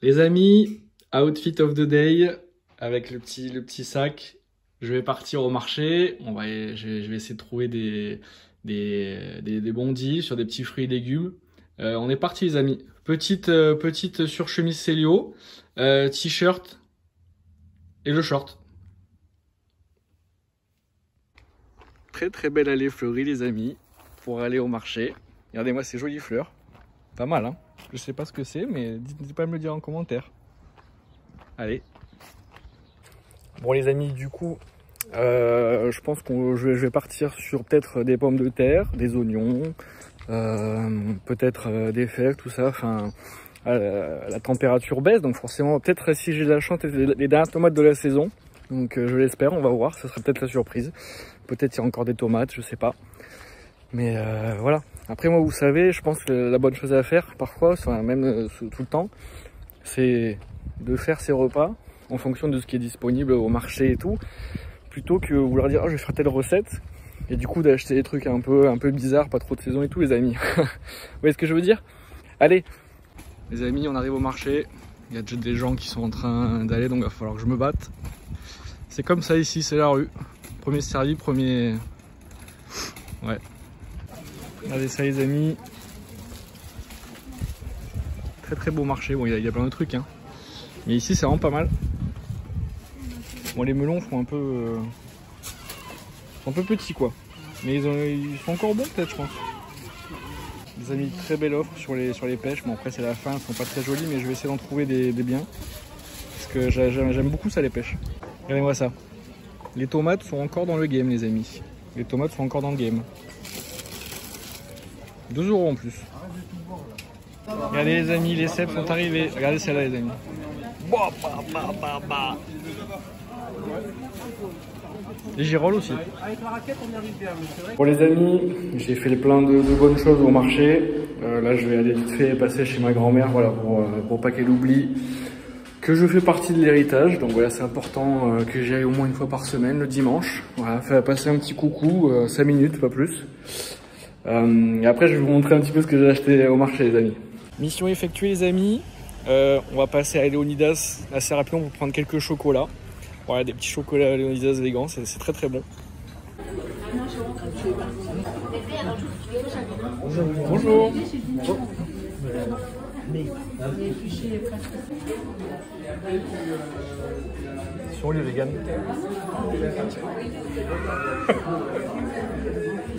Les amis, outfit of the day avec le petit sac. Je vais partir au marché. Je vais essayer de trouver des bons deals sur des petits fruits et légumes. On est parti les amis. Petite surchemise Célio, t-shirt et le short. Très belle allée fleurie les amis pour aller au marché. Regardez-moi ces jolies fleurs. Pas mal hein. Je sais pas ce que c'est mais n'hésitez pas à me le dire en commentaire. Allez. Bon les amis du coup je pense que je vais partir sur peut-être des pommes de terre, des oignons, peut-être des fèves, tout ça. Enfin la température baisse donc forcément peut-être si j'ai de la chance les dernières tomates de la saison. Donc je l'espère, on va voir, ça sera peut-être la surprise. Peut-être il y a encore des tomates, je sais pas. Mais voilà. Après moi vous savez, je pense que la bonne chose à faire parfois, enfin même tout le temps, c'est de faire ses repas en fonction de ce qui est disponible au marché et tout, plutôt que vouloir dire oh, je vais faire telle recette et du coup d'acheter des trucs un peu bizarres, pas trop de saison et tout les amis. Vous voyez ce que je veux dire? Allez les amis, on arrive au marché, il y a déjà des gens qui sont en train d'aller donc il va falloir que je me batte. C'est comme ça ici, c'est la rue. Premier servi, premier... Ouais. Regardez ça les amis. Très beau marché, bon il y a plein de trucs hein. Mais ici c'est vraiment pas mal. Bon les melons font un peu petits quoi. Mais ils sont encore bons peut-être je pense. Les amis, très belle offre sur les pêches. Bon après c'est la fin, elles sont pas très jolies mais je vais essayer d'en trouver des biens. Parce que j'aime beaucoup ça les pêches. Regardez-moi ça. Les tomates sont encore dans le game les amis. Les tomates sont encore dans le game. 2 € en plus. Regardez les amis, les cèpes sont arrivés. Regardez celle-là les amis. Les girolles aussi. Bon les amis, j'ai fait plein de bonnes choses au marché. Là je vais aller vite fait passer chez ma grand-mère voilà, pour pas qu'elle oublie que je fais partie de l'héritage. Donc voilà, c'est important que j'y aille au moins une fois par semaine, le dimanche. Voilà, faire passer un petit coucou, 5 minutes, pas plus. Et après je vais vous montrer un petit peu ce que j'ai acheté au marché les amis. Mission effectuée les amis. On va passer à Léonidas assez rapidement pour prendre quelques chocolats. Voilà, des petits chocolats Léonidas vegan, c'est très bon. Bonjour. Ils sont où les véganes?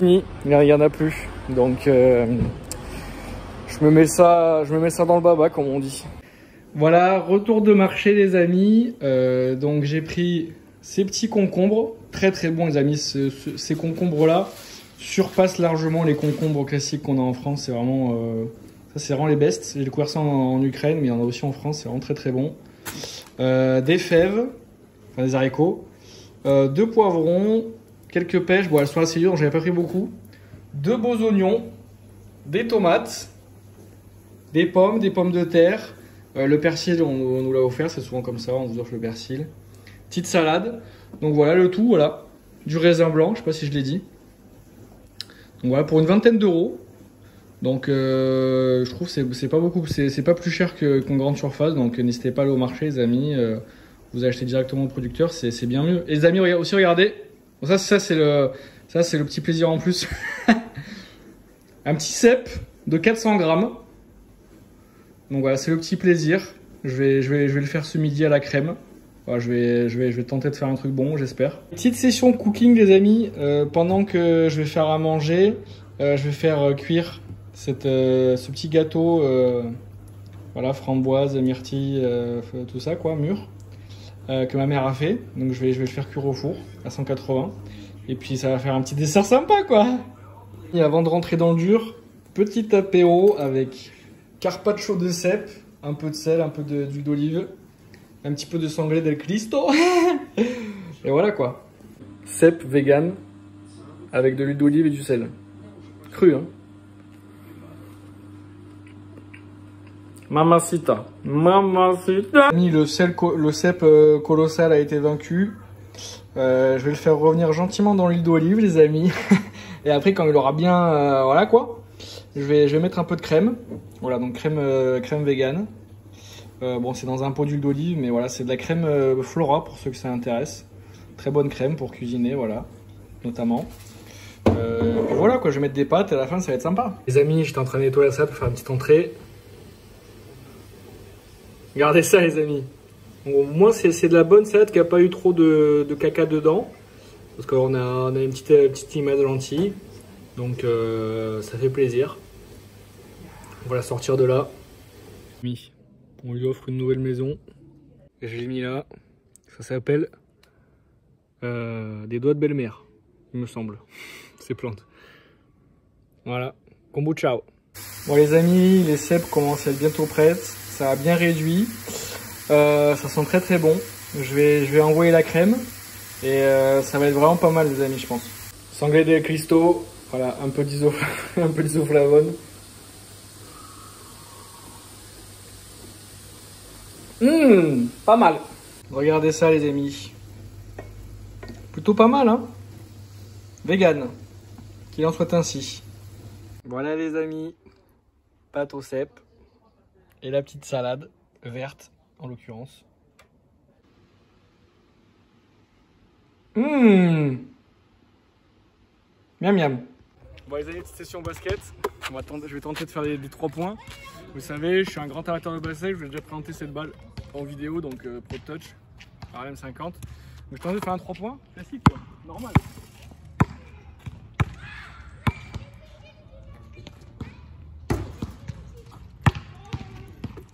Il n'y en a plus. Donc je me mets ça dans le baba comme on dit. Voilà, retour de marché les amis. Donc j'ai pris ces petits concombres, très bons les amis. Ces concombres là surpassent largement les concombres classiques qu'on a en France. C'est vraiment ça, c'est vraiment les best. J'ai découvert ça en Ukraine, mais il y en a aussi en France. C'est vraiment très bon. Des fèves, enfin des haricots, 2 poivrons, quelques pêches. Bon, elles sont assez dures, donc j'avais pas pris beaucoup. 2 beaux oignons, des tomates, des pommes de terre. Le persil, on nous l'a offert, c'est souvent comme ça, on vous offre le persil. Petite salade. Donc voilà le tout, voilà. Du raisin blanc, je sais pas si je l'ai dit. Donc voilà, pour une vingtaine d'euros. Donc je trouve que c'est pas beaucoup, c'est pas plus cher qu'en grande surface. Donc n'hésitez pas à aller au marché les amis. Vous achetez directement au producteur, c'est bien mieux. Et les amis, aussi regardez. Bon, ça c'est le petit plaisir en plus. Un petit cèpe de 400 grammes. Donc voilà, c'est le petit plaisir. Je vais le faire ce midi à la crème. Voilà, je vais tenter de faire un truc bon, j'espère. Petite session cooking les amis. Pendant que je vais faire à manger, je vais faire cuire ce petit gâteau. Voilà, framboise, myrtille, tout ça quoi, mûr. Que ma mère a fait. Donc je vais le faire cuire au four à 180. Et puis ça va faire un petit dessert sympa quoi. Et avant de rentrer dans le dur, petit apéro avec carpaccio de cèpe, un peu de sel, un peu d'huile d'olive, un petit peu de sanglé del Cristo. Et voilà quoi. Cèpe vegan avec de l'huile d'olive et du sel. Cru hein. Mamacita. Le cèpe colossal a été vaincu. Je vais le faire revenir gentiment dans l'huile d'olive les amis. Et après quand il aura bien... voilà quoi. Je vais mettre un peu de crème. Voilà, donc crème vegan. Bon, c'est dans un pot d'huile d'olive, mais voilà, c'est de la crème Flora pour ceux que ça intéresse. Très bonne crème pour cuisiner, voilà, notamment. Puis voilà, quoi, je vais mettre des pâtes et à la fin, ça va être sympa. Les amis, j'étais en train de nettoyer ça pour faire une petite entrée. Regardez ça, les amis. Bon, au moins, c'est de la bonne salade qui n'a pas eu trop de caca dedans. Parce qu'on a une petite image de lentilles. Donc, ça fait plaisir. On va la sortir de là. On lui offre une nouvelle maison. Et je l'ai mis là. Ça s'appelle des doigts de belle-mère, il me semble. Ces plantes. Voilà. Kombu ciao. Bon les amis, les cèpes commencent à être bientôt prêtes. Ça a bien réduit. Ça sent très très bon. Je vais envoyer la crème. Et ça va être vraiment pas mal les amis, je pense. Sanglé del Cristo. Voilà, un peu d'isoflavone. Pas mal. Regardez ça les amis. Plutôt pas mal hein. Vegan. Qu'il en soit ainsi. Voilà les amis. Pâte aux cèpes. Et la petite salade verte en l'occurrence. Miam miam. Bon les amis, petite session basket. Je vais tenter de faire des 3 points. Vous savez, je suis un grand amateur de basket. Je vous ai déjà présenté cette balle en vidéo, donc Pro Touch, RM50. Donc je tente de faire un 3 points classique, quoi. Normal.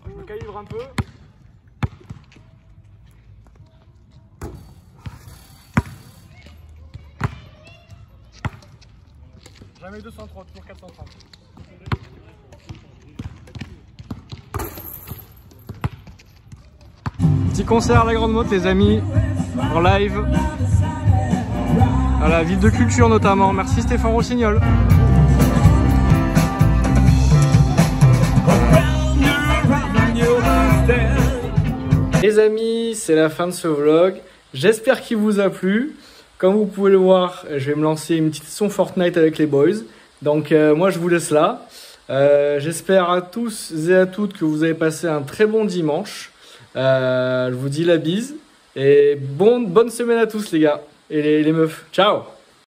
Alors, je me calibre un peu. Jamais 230, toujours 430. Petit concert à la Grande Motte les amis, en live, à la Ville de Culture notamment. Merci Stéphane Rossignol. Les amis, c'est la fin de ce vlog. J'espère qu'il vous a plu. Comme vous pouvez le voir, je vais me lancer une petite session Fortnite avec les boys. Donc moi je vous laisse là. J'espère à tous et à toutes que vous avez passé un très bon dimanche. Je vous dis la bise. Et bonne semaine à tous les gars et les meufs. Ciao!